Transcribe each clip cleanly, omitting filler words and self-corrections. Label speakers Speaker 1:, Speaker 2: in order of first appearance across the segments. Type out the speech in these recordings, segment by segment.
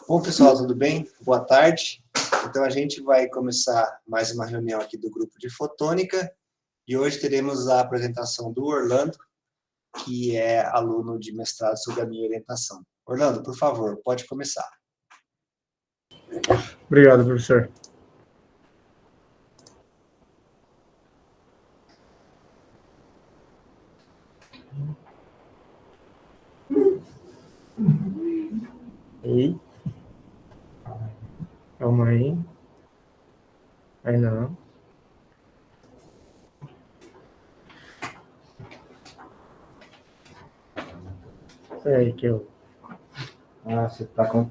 Speaker 1: Bom, pessoal, tudo bem? Boa tarde. Então, a gente vai começar mais uma reunião aqui do grupo de fotônica e hoje teremos a apresentação do Orlando, que é aluno de mestrado sob a minha orientação. Orlando, por favor, pode começar.
Speaker 2: Obrigado, professor. Ei. Calma aí. Ainda não. Peraí que eu...
Speaker 3: você tá com...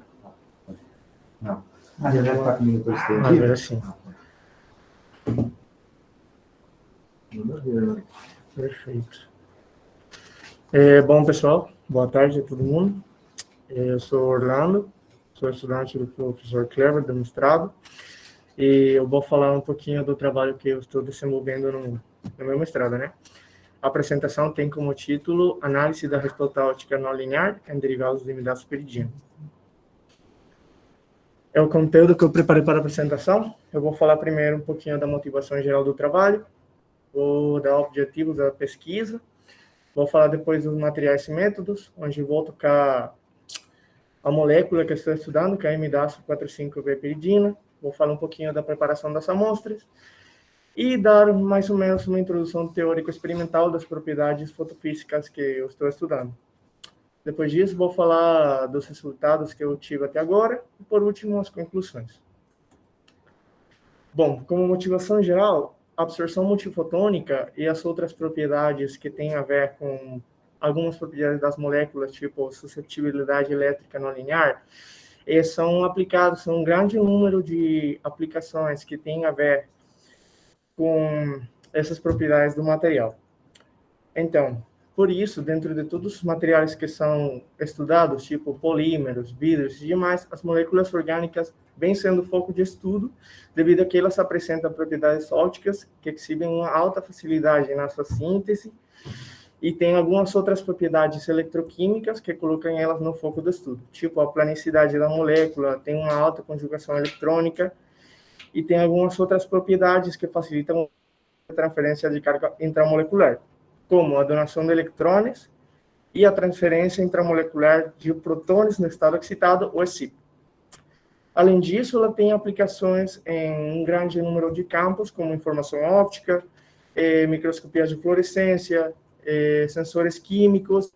Speaker 3: Não. Já deve estar comigo por estendido?
Speaker 2: Agora sim. Perfeito. Bom, pessoal, boa tarde a todo mundo. Eu sou Orlando, sou estudante do professor Clever, do mestrado, e eu vou falar um pouquinho do trabalho que eu estou desenvolvendo no meu mestrado, né? A apresentação tem como título Análise da resposta óptica não linear em derivados de amidaço piridina. É o conteúdo que eu preparei para a apresentação. Eu vou falar primeiro um pouquinho da motivação geral do trabalho, vou dar objetivos da pesquisa, vou falar depois dos materiais e métodos, onde vou tocar a molécula que eu estou estudando, que é a amidaço 4,5-B-piridina, vou falar um pouquinho da preparação das amostras e dar mais ou menos uma introdução teórico-experimental das propriedades fotofísicas que eu estou estudando. Depois disso, vou falar dos resultados que eu tive até agora e, por último, as conclusões. Bom, como motivação geral, a absorção multifotônica e as outras propriedades que têm a ver com algumas propriedades das moléculas, tipo suscetibilidade elétrica não linear, são aplicados, são um grande número de aplicações que têm a ver com essas propriedades do material. Então, por isso, dentro de todos os materiais que são estudados, tipo polímeros, vidros e demais, as moléculas orgânicas vêm sendo foco de estudo, devido a que elas apresentam propriedades ópticas que exibem uma alta facilidade na sua síntese e tem algumas outras propriedades eletroquímicas que colocam elas no foco do estudo, tipo a planicidade da molécula, tem uma alta conjugação eletrônica e tem algumas outras propriedades que facilitam a transferência de carga intramolecular, como a donação de eletrões e a transferência intramolecular de prótons no estado excitado, ou ECIP. Além disso, ela tem aplicações em um grande número de campos, como informação óptica, microscopia de fluorescência, sensores químicos,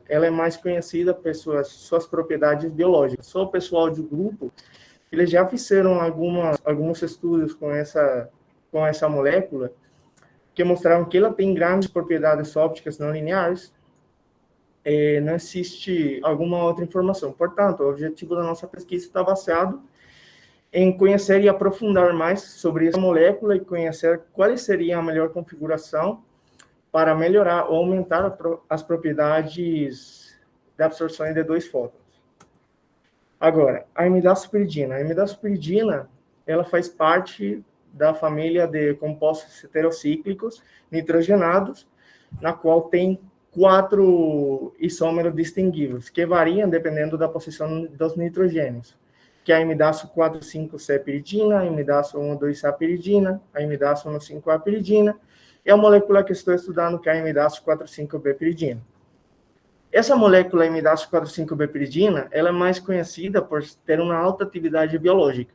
Speaker 2: ela é mais conhecida por suas propriedades biológicas. Só o pessoal do grupo, eles já fizeram alguns estudos com essa molécula, que mostraram que ela tem grandes propriedades ópticas não lineares, não existe alguma outra informação. Portanto, o objetivo da nossa pesquisa está baseado em conhecer e aprofundar mais sobre essa molécula e conhecer qual seria a melhor configuração para melhorar ou aumentar as propriedades da absorção de 2 fótons. Agora, a imidazopiridina. A imidazopiridina, ela faz parte da família de compostos heterocíclicos nitrogenados, na qual tem 4 isômeros distinguíveis, que variam dependendo da posição dos nitrogênios, que é a imidazo 4,5-C-piridina, a imidazo 1,2-A-piridina, a imidazo 1,5-A-piridina, e a molécula que estou estudando, que é a imidazo 4,5-B-piridina. Essa molécula imidazo 4,5-B-piridina, ela é mais conhecida por ter uma alta atividade biológica.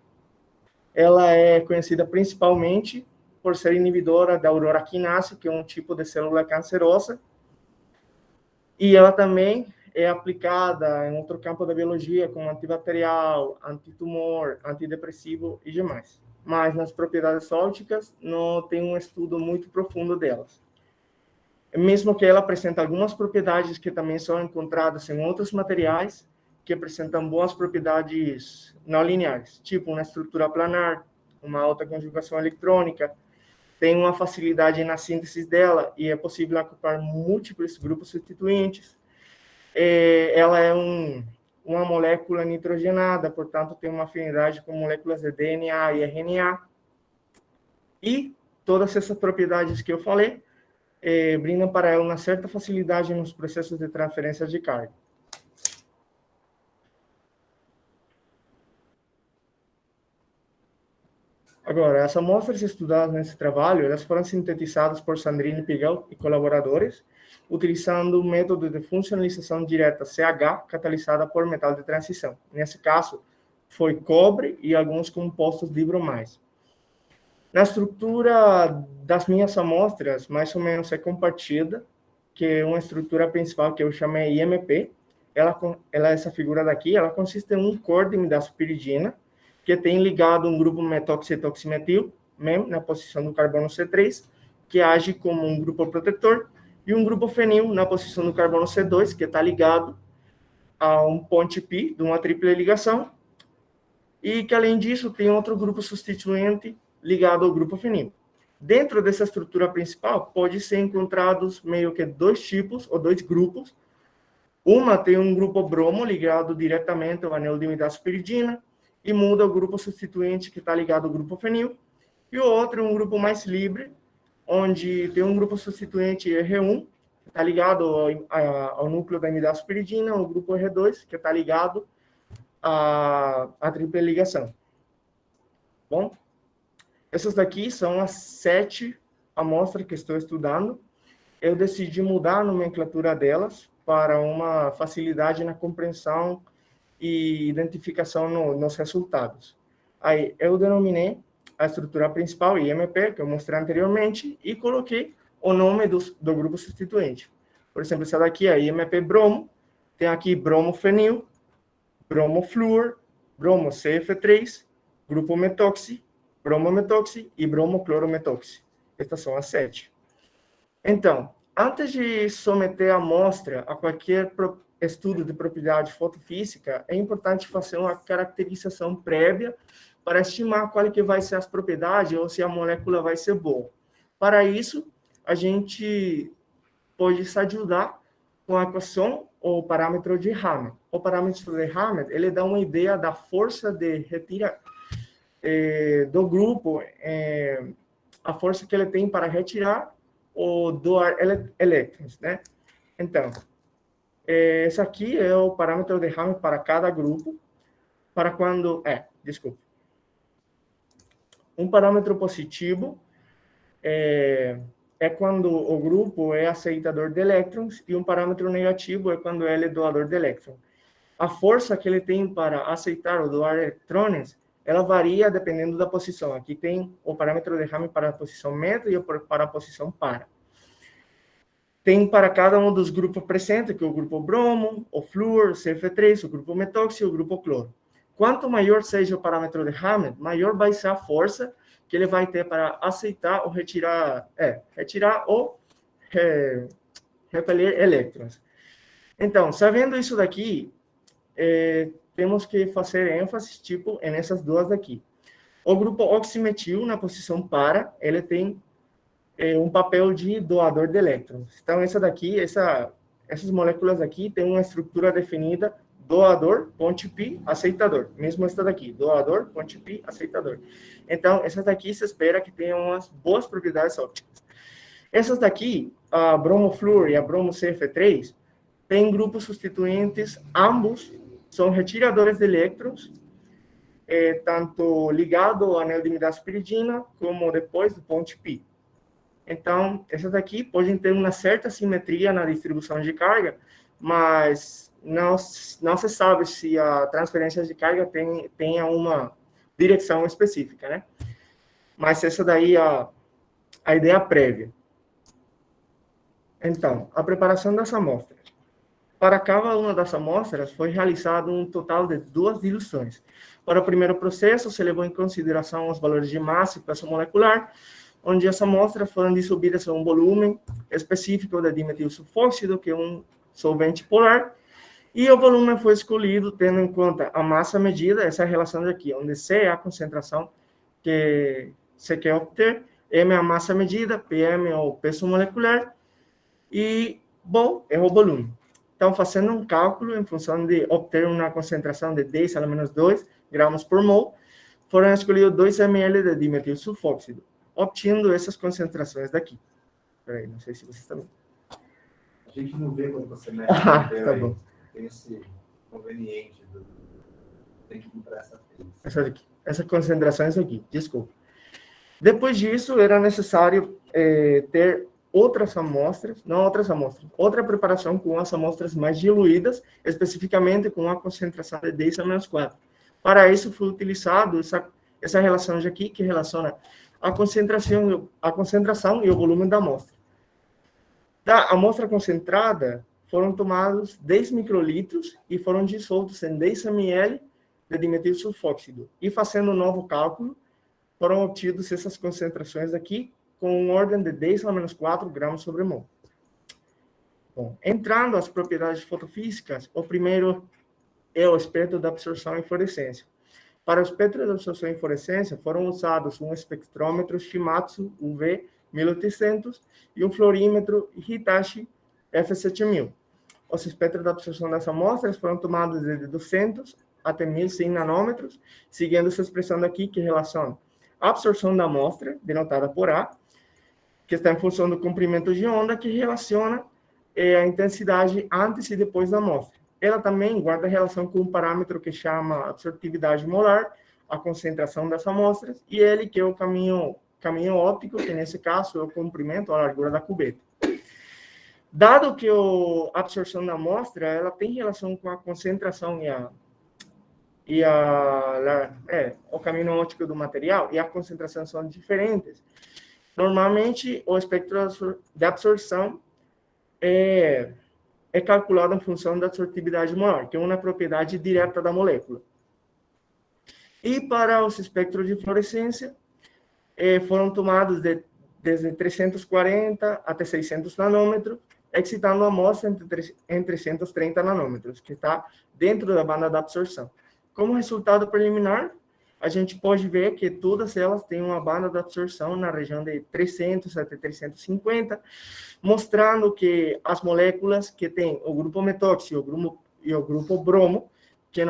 Speaker 2: Ela é conhecida principalmente por ser inibidora da aurora quinase, que é um tipo de célula cancerosa, e ela também é aplicada em outro campo da biologia, como antibacterial, antitumor, antidepressivo e demais. Mas nas propriedades ópticas não tem um estudo muito profundo delas. Mesmo que ela apresente algumas propriedades que também são encontradas em outros materiais que apresentam boas propriedades não lineares, tipo uma estrutura planar, uma alta conjugação eletrônica, tem uma facilidade na síntese dela e é possível ocupar múltiplos grupos substituintes. Ela é uma molécula nitrogenada, portanto, tem uma afinidade com moléculas de DNA e RNA. E todas essas propriedades que eu falei brindam para ela uma certa facilidade nos processos de transferência de carga. Agora, as amostras estudadas nesse trabalho, elas foram sintetizadas por Sandrine Pigel e colaboradores, utilizando o método de funcionalização direta CH, catalisada por metal de transição. Nesse caso, foi cobre e alguns compostos de bromais. Na estrutura das minhas amostras, mais ou menos é compartida, que é uma estrutura principal que eu chamei IMP. Ela essa figura daqui, ela consiste em um core de imidazopiridina, que tem ligado um grupo metoxetoximetil, MEM, na posição do carbono C3, que age como um grupo protetor, e um grupo fenil na posição do carbono C2, que está ligado a um ponte pi, de uma tripla ligação, e que, além disso, tem outro grupo substituinte ligado ao grupo fenil. Dentro dessa estrutura principal, pode ser encontrados meio que dois tipos, ou dois grupos. Uma tem um grupo bromo ligado diretamente ao anel de imidazopiridina, e muda o grupo substituinte que está ligado ao grupo fenil, e o outro é um grupo mais livre, onde tem um grupo substituinte R1, que está ligado ao núcleo da imidazopiridina, o grupo R2, que está ligado à tripla ligação. Bom, essas daqui são as 7 amostras que estou estudando. Eu decidi mudar a nomenclatura delas para uma facilidade na compreensão e identificação nos resultados. Aí, eu denominei a estrutura principal, IMP, que eu mostrei anteriormente, e coloquei o nome do grupo substituinte. Por exemplo, essa daqui é IMP bromo, tem aqui bromofenil, bromofluor, bromo CF3, grupo metoxi, bromometoxi e bromoclorometoxi. Estas são as 7. Então, antes de someter a amostra a qualquer estudo de propriedade fotofísica, é importante fazer uma caracterização prévia para estimar qual que vai ser as propriedades ou se a molécula vai ser boa. Para isso, a gente pode se ajudar com a equação ou parâmetro de Hammett. O parâmetro de Hammett, ele dá uma ideia da força de retira do grupo, a força que ele tem para retirar ou doar elétrons, né? Então, esse aqui é o parâmetro de Hammett para cada grupo, para quando... Um parâmetro positivo é quando o grupo é aceitador de elétrons, e um parâmetro negativo é quando ele é doador de elétrons. A força que ele tem para aceitar ou doar eletrões, ela varia dependendo da posição. Aqui tem o parâmetro de Hammett para a posição meta e para a posição para. Tem para cada um dos grupos presentes, que é o grupo bromo, o flúor, o CF3, o grupo metoxi e o grupo cloro. Quanto maior seja o parâmetro de Hammett, maior vai ser a força que ele vai ter para aceitar ou retirar ou repelir elétrons. Então, sabendo isso daqui, temos que fazer ênfase, nessas duas daqui. O grupo oximetil, na posição para, ele tem um papel de doador de elétrons. Então, essas moléculas aqui têm uma estrutura definida: doador, ponte pi, aceitador. Mesmo essa daqui, doador, ponte pi, aceitador. Então, essas daqui se espera que tenham umas boas propriedades ópticas. Essas daqui, a bromofluor e a bromo CF3, têm grupos substituintes, ambos são retiradores de elétrons, tanto ligado ao anel de imidazopiridina, como depois do ponte pi. Então, essas daqui podem ter uma certa simetria na distribuição de carga, mas não se sabe se a transferência de carga tenha uma direção específica, né? Mas essa daí é a ideia prévia. Então, a preparação das amostras. Para cada uma das amostras, foi realizado um total de 2 diluições. Para o primeiro processo, se levou em consideração os valores de massa e peso molecular, onde as amostras foram dissolvidas em um volume específico de dimetil sulfóxido, que é um solvente polar, e o volume foi escolhido tendo em conta a massa medida, essa relação aqui, onde C é a concentração que você quer obter, M é a massa medida, PM é o peso molecular, e bom é o volume. Então, fazendo um cálculo em função de obter uma concentração de 10 a menos 2 gramas por mol, foram escolhidos 2 ml de dimetil sulfóxido. obtendo essas concentrações daqui. Peraí, não sei se vocês também.
Speaker 3: A gente não vê quando você mexe no papel,
Speaker 2: Tá bom.
Speaker 3: tem esse inconveniente. Tem que comprar essa frente.
Speaker 2: Essa daqui. Essa concentração é essa aqui, desculpa. Depois disso, era necessário ter outras amostras, outra preparação com as amostras mais diluídas, especificamente com a concentração de 10⁻⁴. Para isso, foi utilizado essa relação aqui, que relaciona a concentração e o volume da amostra. Da amostra concentrada, foram tomados 10 microlitros e foram dissoltos em 10 ml de dimetil sulfóxido. E fazendo um novo cálculo, foram obtidas essas concentrações aqui, com ordem de 10⁻⁴ gramas sobre mol. Bom, entrando às propriedades fotofísicas, o primeiro é o espectro da absorção e fluorescência. Para o espectro da absorção e fluorescência, foram usados um espectrômetro Shimatsu UV-1800 e um fluorímetro Hitachi F7000. Os espectros da absorção das amostras foram tomados de 200 até 1.100 nanômetros, seguindo essa expressão daqui, que relaciona a absorção da amostra, denotada por A, que está em função do comprimento de onda, que relaciona a intensidade antes e depois da amostra. Ela também guarda relação com um parâmetro que chama absortividade molar, a concentração das amostras, e ele que é o caminho óptico, que nesse caso é o comprimento, a largura da cubeta. Dado que a absorção da amostra ela tem relação com a concentração o caminho óptico do material, e a concentração são diferentes, normalmente o espectro de absorção é calculado em função da absortividade molar, que é uma propriedade direta da molécula. E para os espectros de fluorescência, foram tomados desde 340 até 600 nanômetros, excitando a amostra em 330 nanômetros, que está dentro da banda da absorção. Como resultado preliminar, a gente pode ver que todas elas têm uma banda de absorção na região de 300 até 350, mostrando que as moléculas que têm o grupo metóxido e o grupo bromo, que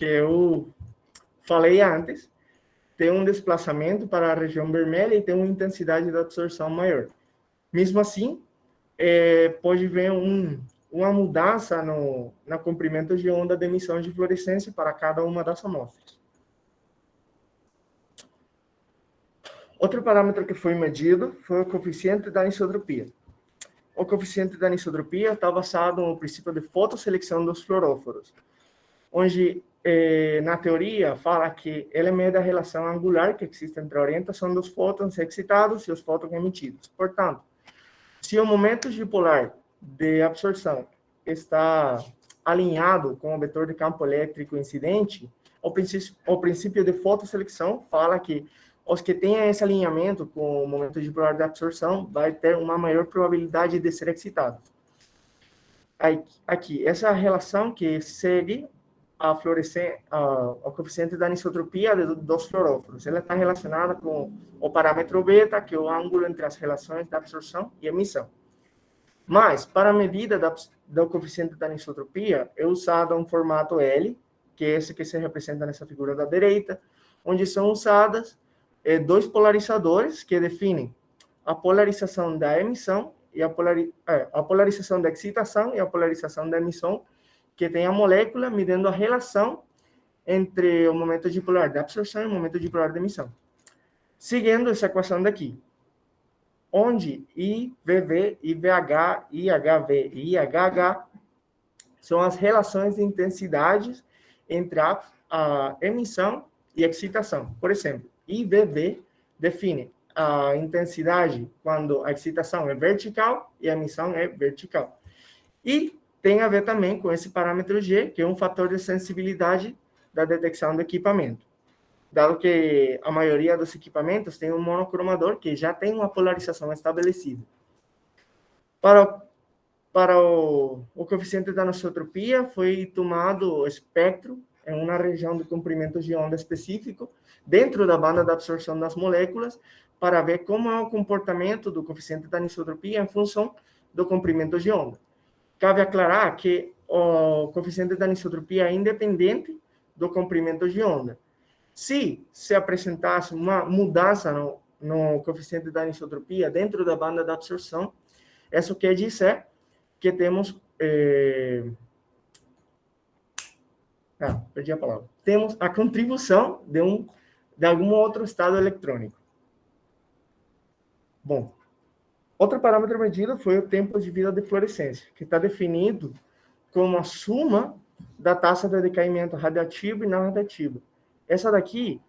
Speaker 2: eu falei antes, tem um desplaçamento para a região vermelha e tem uma intensidade de absorção maior. Mesmo assim, pode ver uma mudança no comprimento de onda de emissão de fluorescência para cada uma das amostras. Outro parâmetro que foi medido foi o coeficiente da anisotropia. O coeficiente da anisotropia está basado no princípio de fotosseleção dos fluoróforos, onde, na teoria, fala que ele mede a relação angular que existe entre a orientação dos fótons excitados e os fótons emitidos. Portanto, se o momento dipolar de absorção está alinhado com o vetor de campo elétrico incidente, o princípio de fotosseleção fala que os que têm esse alinhamento com o momento dipolar de absorção vai ter uma maior probabilidade de ser excitado. Aqui, essa relação que segue o coeficiente da anisotropia dos fluoróforos, ela está relacionada com o parâmetro beta, que é o ângulo entre as relações de absorção e emissão. Mas, para a medida do coeficiente da anisotropia, é usado um formato L, que é esse que se representa nessa figura da direita, onde são usadas dois polarizadores que definem a polarização da emissão e a polarização da excitação e a polarização da emissão, que tem a molécula medindo a relação entre o momento dipolar de absorção e o momento dipolar de emissão. Seguindo essa equação daqui, onde IVV, IVH, IHV e IHH são as relações de intensidades entre a emissão e a excitação. Por exemplo, IVV define a intensidade quando a excitação é vertical e a emissão é vertical. E tem a ver também com esse parâmetro G, que é um fator de sensibilidade da detecção do equipamento. Dado que a maioria dos equipamentos tem um monocromador que já tem uma polarização estabelecida. Para o coeficiente da anisotropia, foi tomado o espectro em uma região de comprimento de onda específico, dentro da banda de absorção das moléculas, para ver como é o comportamento do coeficiente da anisotropia em função do comprimento de onda. Cabe aclarar que o coeficiente da anisotropia é independente do comprimento de onda. Se apresentasse uma mudança no coeficiente da anisotropia dentro da banda da absorção. Isso quer dizer que temos... perdi a palavra. Temos a contribuição de algum outro estado eletrônico. Bom, outro parâmetro medido foi o tempo de vida de fluorescência, que está definido como a soma da taxa de decaimento radioativo e não radioativo. Essa daqui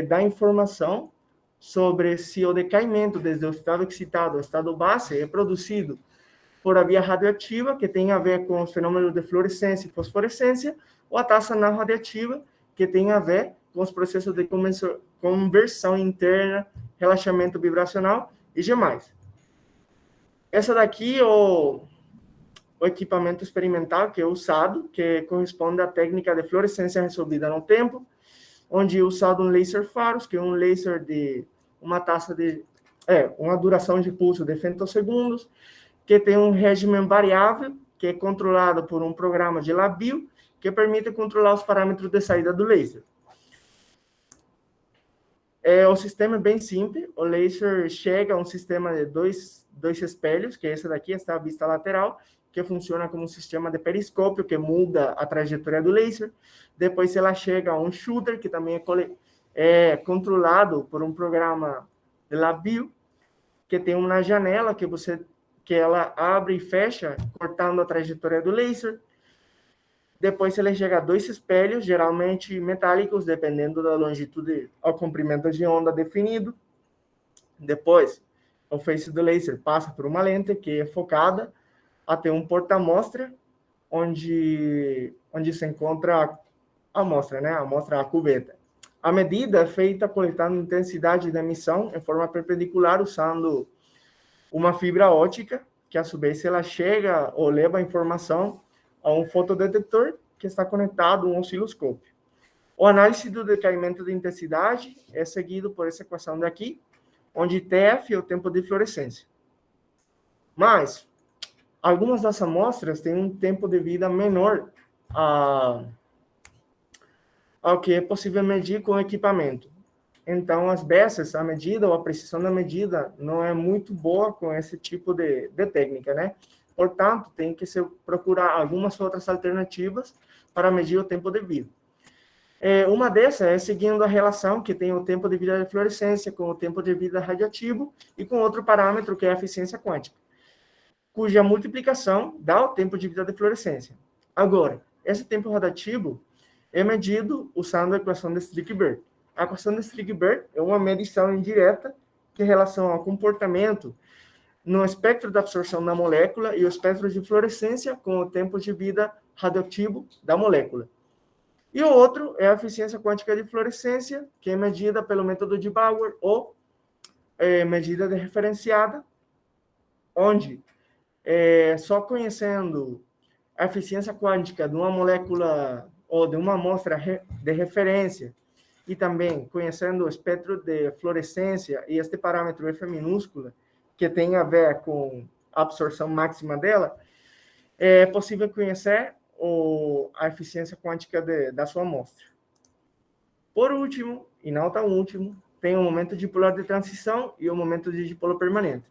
Speaker 2: dá informação sobre se o decaimento desde o estado excitado ao estado base é produzido por a via radioativa, que tem a ver com os fenômenos de fluorescência e fosforescência, ou a taxa não radioativa, que tem a ver com os processos de conversão interna, relaxamento vibracional e demais. Essa daqui é o equipamento experimental que é usado, que corresponde à técnica de fluorescência resolvida no tempo, onde é usado um laser faros, que é um laser de uma taxa de... uma duração de pulso de femtosegundos, que tem um regime variável, que é controlado por um programa de LabVIEW, que permite controlar os parâmetros de saída do laser. O sistema é bem simples. O laser chega a um sistema de dois espelhos, que é esse daqui, essa vista lateral, que funciona como um sistema de periscópio, que muda a trajetória do laser. Depois ela chega a um shooter, que também é controlado por um programa de LabVIEW, que tem uma janela que ela abre e fecha, cortando a trajetória do laser. Depois ele chega a dois espelhos, geralmente metálicos, dependendo da longitude ou comprimento de onda definido. Depois, o face do laser passa por uma lente que é focada até um porta-amostra, onde se encontra a amostra, né? A amostra, a cuveta. A medida é feita coletando intensidade da emissão em forma perpendicular, usando uma fibra óptica, que a sua vez ela chega ou leva a informação a um fotodetector que está conectado a um osciloscópio. O análise do decaimento de intensidade é seguido por essa equação daqui, onde TF é o tempo de fluorescência. Mas algumas das amostras têm um tempo de vida menor ao que é possível medir com o equipamento. Então, às vezes, a medida ou a precisão da medida não é muito boa com esse tipo de técnica, né? Portanto, tem que se procurar algumas outras alternativas para medir o tempo de vida. Uma dessas é seguindo a relação que tem o tempo de vida de fluorescência com o tempo de vida radioativo e com outro parâmetro que é a eficiência quântica, cuja multiplicação dá o tempo de vida de fluorescência. Agora, esse tempo radioativo é medido usando a equação de Strick-Byrd. A equação de Strick-Byrd é uma medição indireta que relaciona o comportamento no espectro da absorção da molécula e o espectro de fluorescência com o tempo de vida radioativo da molécula. E o outro é a eficiência quântica de fluorescência, que é medida pelo método de Bauer ou medida de referenciada, onde só conhecendo a eficiência quântica de uma molécula ou de uma amostra de referência e também conhecendo o espectro de fluorescência e este parâmetro F minúscula, que tem a ver com a absorção máxima dela, é possível conhecer a eficiência quântica da sua amostra. Por último, e não tão último, tem o momento dipolar de transição e o momento de dipolo permanente.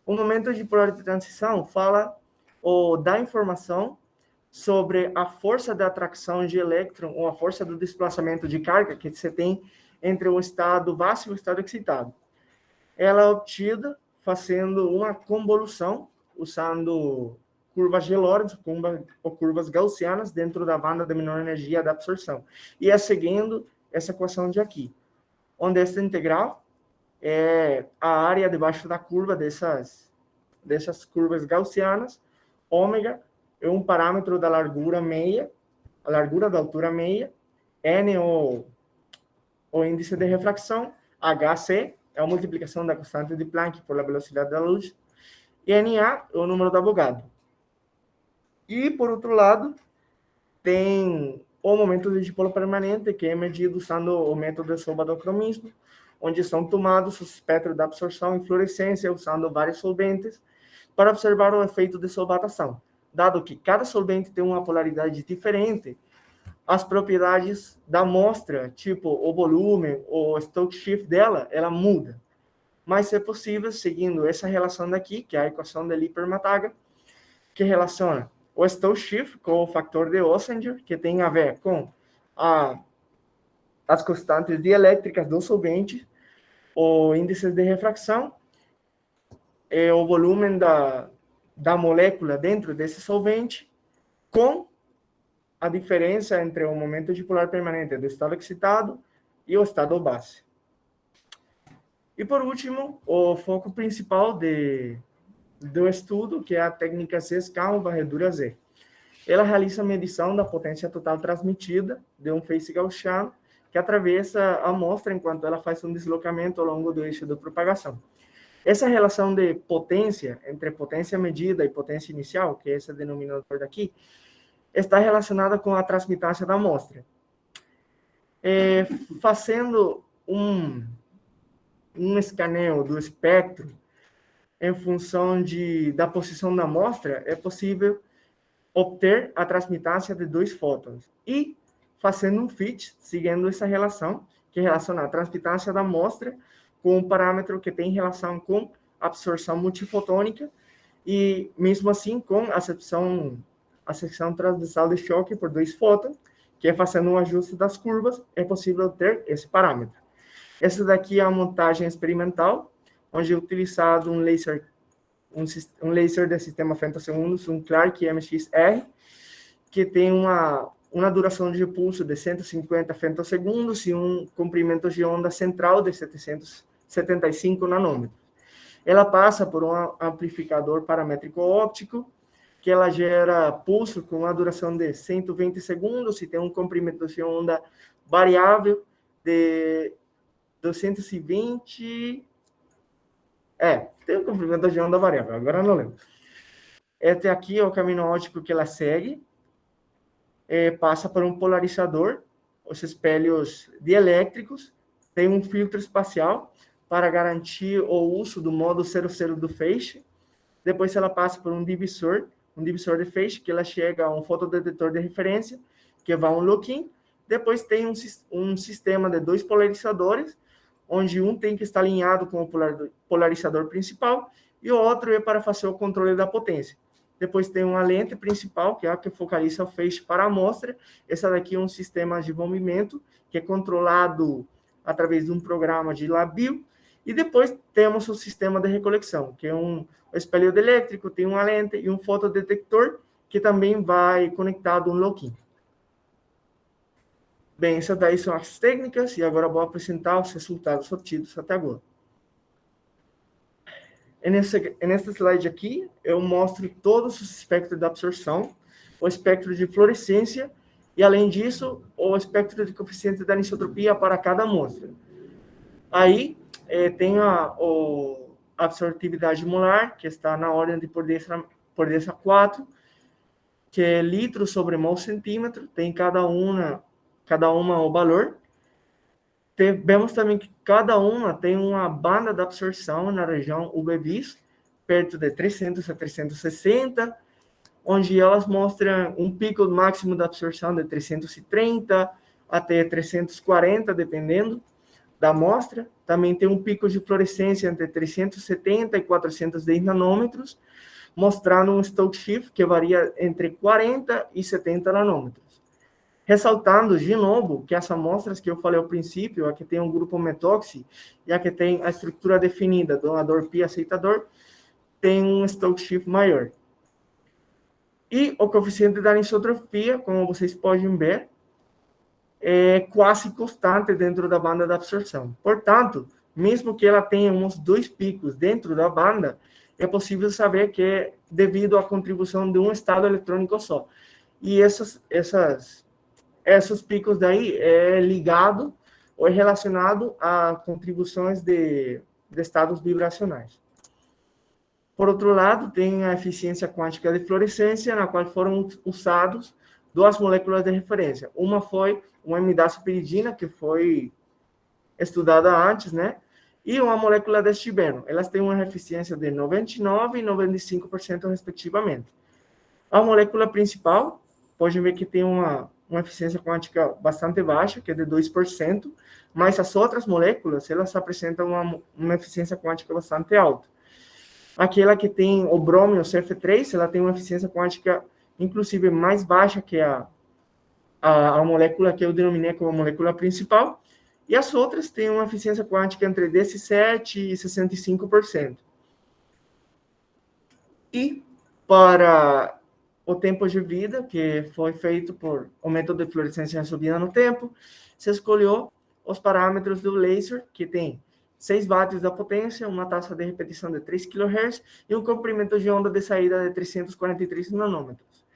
Speaker 2: O momento dipolar de transição fala ou dá informação sobre a força de atração de elétron ou a força do desplaçamento de carga que você tem entre o estado base e o estado excitado. Ela é obtida fazendo uma convolução, usando curvas de Lorentz ou curvas gaussianas dentro da banda de menor energia da absorção. E é seguindo essa equação de aqui, onde essa integral é a área debaixo da curva dessas curvas gaussianas. Ômega é um parâmetro da largura meia, a largura da altura meia, N é o índice de refração, HC é a multiplicação da constante de Planck por a velocidade da luz, e NA é o número da Avogadro. E, por outro lado, tem o momento de dipolo permanente, que é medido usando o método de solvadocromismo, onde são tomados os espectros da absorção e fluorescência usando vários solventes para observar o efeito de solvatação. Dado que cada solvente tem uma polaridade diferente, as propriedades da amostra, tipo o volume, o Stokes shift dela, ela muda. Mas é possível seguindo essa relação daqui, que é a equação de Lippert-Mataga, que relaciona o Stokes shift com o fator de Ossinger, que tem a ver com as constantes dielétricas do solvente, o índice de refração, e o volume da molécula dentro desse solvente, com a diferença entre o momento dipolar permanente do estado excitado e o estado base. E, por último, o foco principal do estudo, que é a técnica CSK, ou varredura Z. Ela realiza a medição da potência total transmitida de um feixe gaussiano que atravessa a amostra enquanto ela faz um deslocamento ao longo do eixo de propagação. Essa relação de potência, entre potência medida e potência inicial, que é esse denominador daqui, está relacionada com a transmitância da amostra. Fazendo um escaneio do espectro em função da posição da amostra, é possível obter a transmitância de 2 fótons. E fazendo um fit, seguindo essa relação, que relaciona a transmitância da amostra com um parâmetro que tem relação com absorção multifotônica e, mesmo assim, com a secção transversal de choque por 2 fótons, que é fazendo um ajuste das curvas, é possível obter esse parâmetro. Essa daqui é a montagem experimental, onde é utilizado um laser de sistema femtosegundos, um Clark MXR, que tem uma duração de pulso de 150 femtosegundos e um comprimento de onda central de 775 nanômetros. Ela passa por um amplificador paramétrico óptico, que ela gera pulso com uma duração de 120 segundos e tem um comprimento de onda variável de 220... tem um comprimento de onda variável, agora não lembro. Este aqui é o caminho óptico que ela segue, passa por um polarizador, os espelhos dielétricos, tem um filtro espacial para garantir o uso do modo 00 do feixe. Depois ela passa por um divisor de feixe, que ela chega a um fotodetetor de referência, que vai um lock-in. Depois tem um sistema de 2 polarizadores, onde um tem que estar alinhado com o polarizador principal e o outro é para fazer o controle da potência. Depois tem uma lente principal, que é a que focaliza o feixe para a amostra. Essa daqui é um sistema de movimento, que é controlado através de um programa de LabVIEW. E depois temos o sistema de recolhecção, que é um espelho elétrico, tem uma lente e um fotodetector, que também vai conectado a um lock-in. Bem, essas daí são as técnicas, e agora vou apresentar os resultados obtidos até agora. Nesse slide aqui, eu mostro todos os espectros de absorção, o espectro de fluorescência, e, além disso, o espectro de coeficiente de anisotropia para cada amostra. Aí, tem a absortividade molar, que está na ordem de potência 4, que é litro sobre mol centímetro, tem cada uma o valor. Vemos também que cada uma tem uma banda de absorção na região UV-Vis, perto de 300 a 360, onde elas mostram um pico máximo de absorção de 330 até 340, dependendo da amostra. Também tem um pico de fluorescência entre 370 e 410 nanômetros, mostrando um Stokes shift que varia entre 40 e 70 nanômetros. Ressaltando, de novo, que as amostras que eu falei ao princípio, a que tem um grupo metoxi e a que tem a estrutura definida, donador pi aceitador, tem um Stokes shift maior. E o coeficiente da anisotropia, como vocês podem ver, é quase constante dentro da banda de absorção. Portanto, mesmo que ela tenha uns 2 picos dentro da banda, é possível saber que é devido à contribuição de um estado eletrônico só. E esses picos daí é ligado ou é relacionado a contribuições de estados vibracionais. Por outro lado, tem a eficiência quântica de fluorescência, na qual foram usados 2 moléculas de referência. Uma foi uma imidazopiridina, que foi estudada antes, né? E uma molécula de estibeno. Elas têm uma eficiência de 99% e 95%, respectivamente. A molécula principal, pode ver que tem uma uma eficiência quântica bastante baixa, que é de 2%, mas as outras moléculas, elas apresentam uma eficiência quântica bastante alta. Aquela que tem o brômio, CF3, ela tem uma eficiência quântica, inclusive, mais baixa que a molécula que eu denominei como a molécula principal, e as outras têm uma eficiência quântica entre 17% e 65%. E para o tempo de vida, que foi feito por o método de fluorescência resolvida no tempo, se escolheu os parâmetros do laser, que tem 6 watts da potência, uma taxa de repetição de 3 kHz e um comprimento de onda de saída de 343 nanômetros.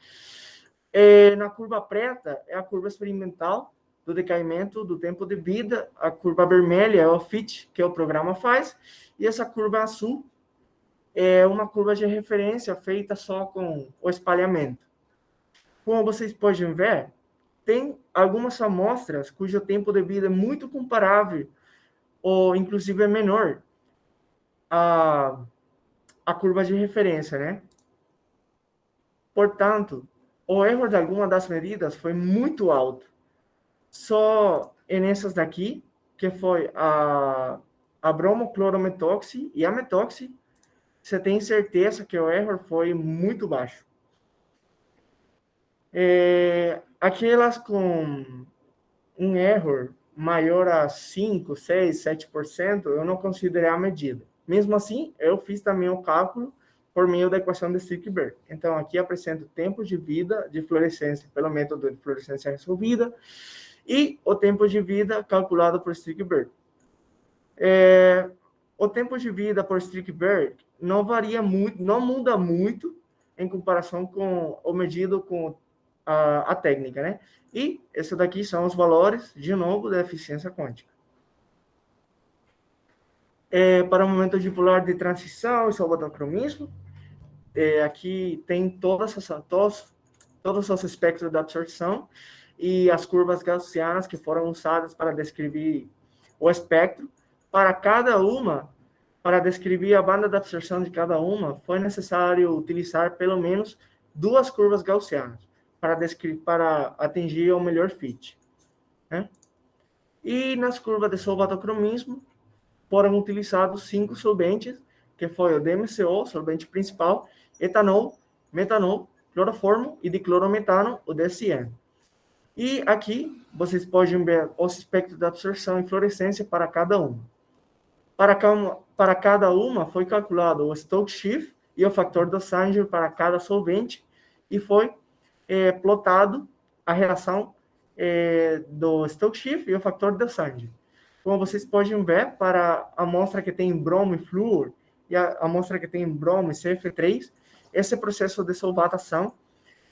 Speaker 2: Na curva preta é a curva experimental do decaimento do tempo de vida, a curva vermelha é o FIT, que o programa faz, e essa curva azul é uma curva de referência feita só com o espalhamento. Como vocês podem ver, tem algumas amostras cujo tempo de vida é muito comparável, ou inclusive é menor, a curva de referência, né? Portanto, o erro de alguma das medidas foi muito alto. Só nessas daqui, que foi a bromoclorometoxi e a metoxi, você tem certeza que o erro foi muito baixo. Aquelas com um erro maior a 5, 6, 7%, eu não considerei a medida. Mesmo assim, eu fiz também o cálculo por meio da equação de Stickberg. Então, aqui apresento o tempo de vida de fluorescência pelo método de fluorescência resolvida e o tempo de vida calculado por Stickberg. O tempo de vida por Stickberg não varia muito, não muda muito em comparação com o medido com a técnica, né? E esses daqui são os valores, de novo, da eficiência quântica. Para o momento dipolar de transição e salvatocromismo, aqui tem todos os espectros da absorção e as curvas gaussianas que foram usadas para descrever o espectro. Para descrever a banda de absorção de cada uma, foi necessário utilizar pelo menos 2 curvas gaussianas para atingir o melhor fit, né? E nas curvas de solvatocromismo, foram utilizados 5 solventes, que foi o DMCO, solvente principal, etanol, metanol, cloroformo e diclorometano, o DSM. E aqui vocês podem ver os espectros de absorção e fluorescência para cada uma. Para cada uma foi calculado o Stokes-Shift e o fator Dossanger para cada solvente e foi plotado a relação do Stokes-Shift e o fator Dossanger. Como vocês podem ver, para a amostra que tem bromo e flúor e a amostra que tem bromo e CF3, esse processo de solvatação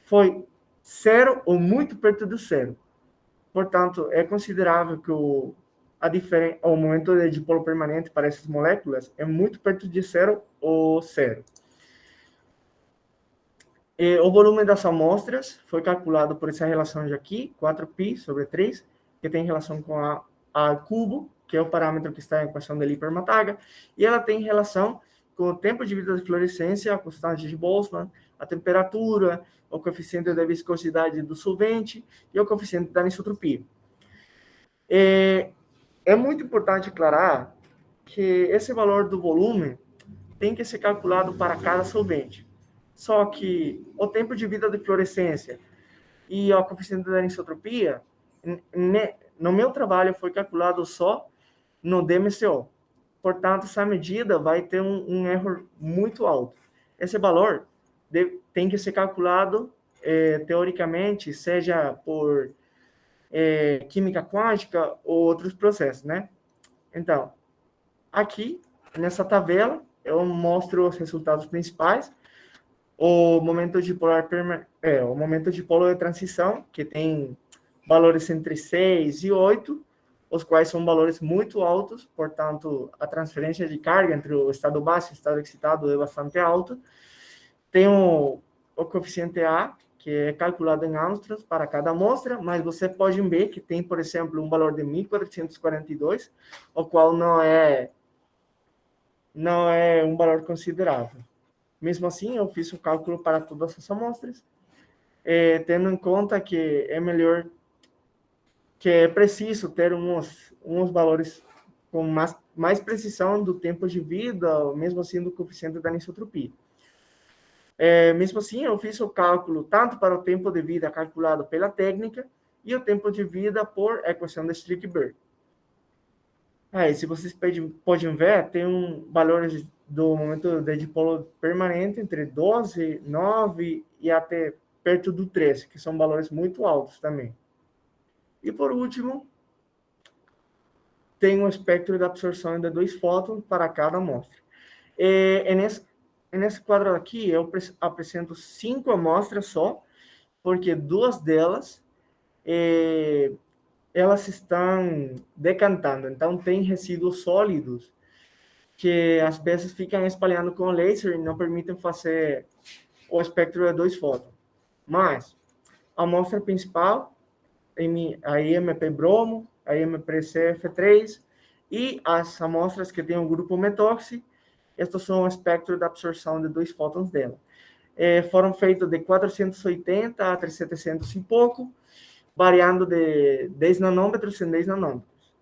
Speaker 2: foi 0 ou muito perto do 0. Portanto, é considerável que o momento de dipolo permanente para essas moléculas é muito perto de 0 ou 0. O volume das amostras foi calculado por essa relação de aqui, 4π sobre 3, que tem relação com a cubo, que é o parâmetro que está na equação de Lippert-Mataga, e ela tem relação com o tempo de vida de fluorescência, a constante de Boltzmann, a temperatura, o coeficiente da viscosidade do solvente e o coeficiente da anisotropia. É muito importante aclarar que esse valor do volume tem que ser calculado para cada solvente. Só que o tempo de vida de fluorescência e o coeficiente da anisotropia, no meu trabalho, foi calculado só no DMCO. Portanto, essa medida vai ter um erro muito alto. Esse valor tem que ser calculado, teoricamente, seja por química quântica ou outros processos, né? Então, aqui, nessa tabela, eu mostro os resultados principais. O momento dipolar o momento dipolo de transição, que tem valores entre 6 e 8, os quais são valores muito altos, portanto, a transferência de carga entre o estado base e o estado excitado é bastante alta. Tem o coeficiente A, que é calculado em angstroms para cada amostra, mas você pode ver que tem, por exemplo, um valor de 1442, o qual não é um valor considerável. Mesmo assim, eu fiz o cálculo para todas as amostras tendo em conta que é melhor, que é preciso ter uns valores com mais precisão do tempo de vida, mesmo assim do coeficiente da anisotropia. Mesmo assim, eu fiz o cálculo tanto para o tempo de vida calculado pela técnica e o tempo de vida por equação de Strickberg. Aí, se vocês podem ver, tem valores do momento de dipolo permanente entre 12, 9 e até perto do 13, que são valores muito altos também. E, por último, tem o espectro de absorção de 2 fótons para cada amostra. Nesse quadro aqui, eu apresento 5 amostras só, porque 2 delas elas estão decantando, então tem resíduos sólidos que as peças ficam espalhando com o laser e não permitem fazer o espectro de 2 fótons. Mas a amostra principal, a IMP bromo, a IMP CF3 e as amostras que têm o grupo metoxi, estes são o espectro de absorção de 2 fótons dela. Foram feitos de 480 a 700 e pouco, variando de 10 nanômetros em 10 nanômetros.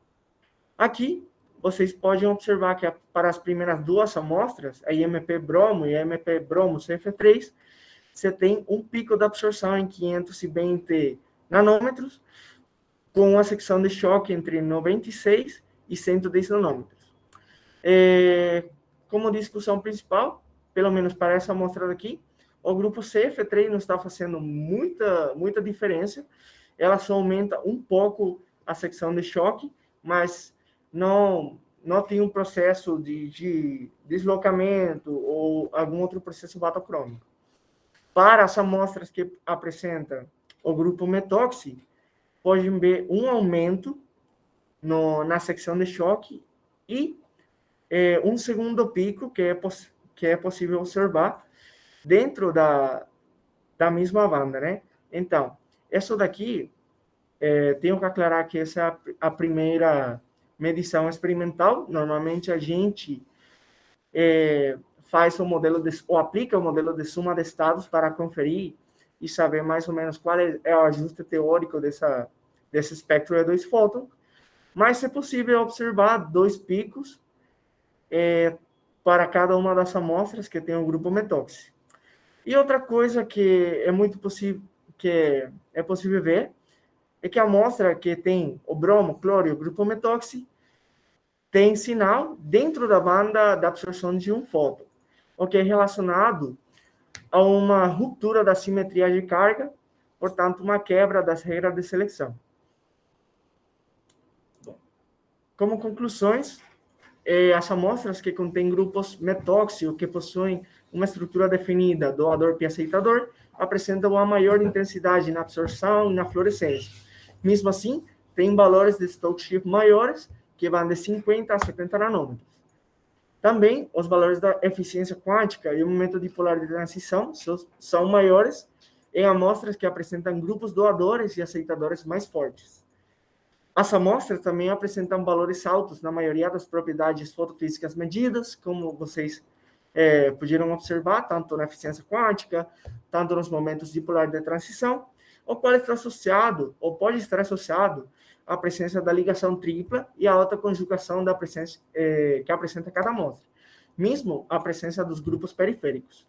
Speaker 2: Aqui, vocês podem observar que para as primeiras 2 amostras, a IMP bromo e a IMP bromo CF3, você tem um pico de absorção em 520 nanômetros, com uma secção de choque entre 96 e 110 nanômetros. Como discussão principal, pelo menos para essa amostra daqui, o grupo CF3 não está fazendo muita diferença, ela só aumenta um pouco a secção de choque, mas não tem um processo de deslocamento ou algum outro processo vatocrômico. Para as amostras que apresentam o grupo metoxi, pode ver um aumento na secção de choque e um segundo pico que é possível observar dentro da mesma banda, né? Então, isso daqui, tenho que aclarar que essa é a primeira medição experimental. Normalmente a gente faz ou aplica o modelo de suma de estados para conferir e saber mais ou menos qual é o ajuste teórico desse espectro de 2 fótons, mas é possível observar 2 picos para cada uma das amostras que tem o grupo metoxi. E outra coisa que é possível ver é que a amostra que tem o bromo, cloro e o grupo metoxi tem sinal dentro da banda da absorção de 1 fóton, o que é relacionado a uma ruptura da simetria de carga, portanto, uma quebra das regras de seleção. Como conclusões, as amostras que contêm grupos metoxi ou que possuem uma estrutura definida, doador e aceitador, apresentam uma maior intensidade na absorção e na fluorescência. Mesmo assim, tem valores de Stokes-Shift maiores, que vão de 50 a 70 nanômetros. Também, os valores da eficiência quântica e o momento dipolar de transição são maiores em amostras que apresentam grupos doadores e aceitadores mais fortes. As amostras também apresentam valores altos na maioria das propriedades fotofísicas medidas, como vocês puderam observar, tanto na eficiência quântica, tanto nos momentos dipolar de transição, o qual está associado, ou pode estar associado, à presença da ligação tripla e à alta conjugação da presença que apresenta cada amostra, mesmo a presença dos grupos periféricos.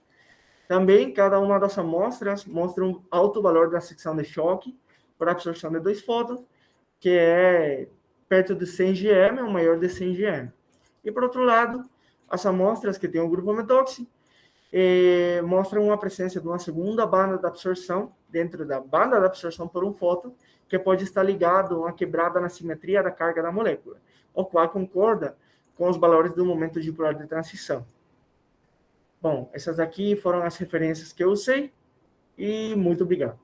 Speaker 2: Também, cada uma das amostras mostra um alto valor da secção de choque por absorção de 2 fótons, que é perto de 100 gm, ou maior de 100 gm. E, por outro lado, as amostras que têm o grupo metoxi mostram a presença de uma segunda banda de absorção, dentro da banda de absorção por 1 fóton, que pode estar ligado a uma quebrada na simetria da carga da molécula, o qual concorda com os valores do momento dipolar de transição. Bom, essas aqui foram as referências que eu usei, e muito obrigado.